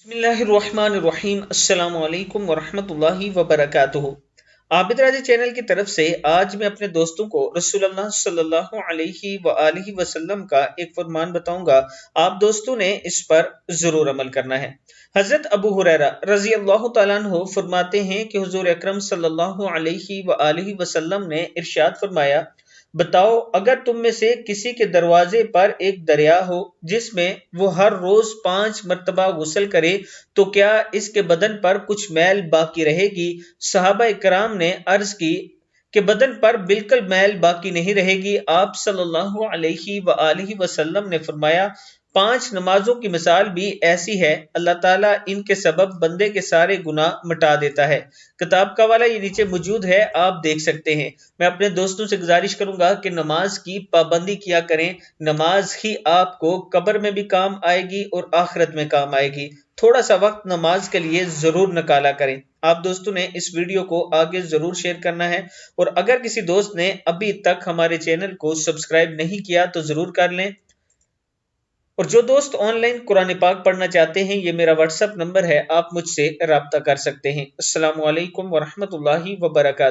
बिस्मिल्लाहिर्रहमानिर्रहीम। अस्सलामु अलैकुम वरहमतुल्लाहि वबरकातुहू। आबिद राजी चैनल की तरफ से आज मैं अपने दोस्तों को रसूलुल्लाह सल्लल्लाहु अलैहि वआलिहि वसल्लम का एक फरमान बताऊंगा। आप दोस्तों ने इस पर जरूर अमल करना है। हजरत अबू हुरैरा रजी अल्लाह तआला अन्हु फरमाते हैं कि हुजूर अकरम सल्लल्लाहु अलैहि वआलिहि वसल्लम ने इरशाद फरमाया, बताओ अगर तुम में से किसी के दरवाजे पर एक दरिया हो जिसमें वो हर रोज 5 मर्तबा गुस्ल करे तो क्या इसके बदन पर कुछ मैल बाकी रहेगी? सहाबा इकराम ने अर्ज की कि बदन पर बिल्कुल मैल बाकी नहीं रहेगी। आप सल्लल्लाहु अलैहि वआलिहि वसल्लम ने फरमाया, 5 नमाजों की मिसाल भी ऐसी है, अल्लाह ताला इनके सबब बंदे के सारे गुनाह मिटा देता है। किताब का वाला ये नीचे मौजूद है, आप देख सकते हैं। मैं अपने दोस्तों से गुजारिश करूंगा कि नमाज की पाबंदी किया करें। नमाज ही आपको कब्र में भी काम आएगी और आखिरत में काम आएगी। थोड़ा सा वक्त नमाज के लिए जरूर निकाला करें। आप दोस्तों ने इस वीडियो को आगे जरूर शेयर करना है और अगर किसी दोस्त ने अभी तक हमारे चैनल को सब्सक्राइब नहीं किया तो जरूर कर लें। और जो दोस्त ऑनलाइन कुरान पाक पढ़ना चाहते हैं, ये मेरा व्हाट्सएप नंबर है, आप मुझसे राब्ता कर सकते हैं। अस्सलामु अलैकुम वरहमतुल्लाहि वबरकातुहू।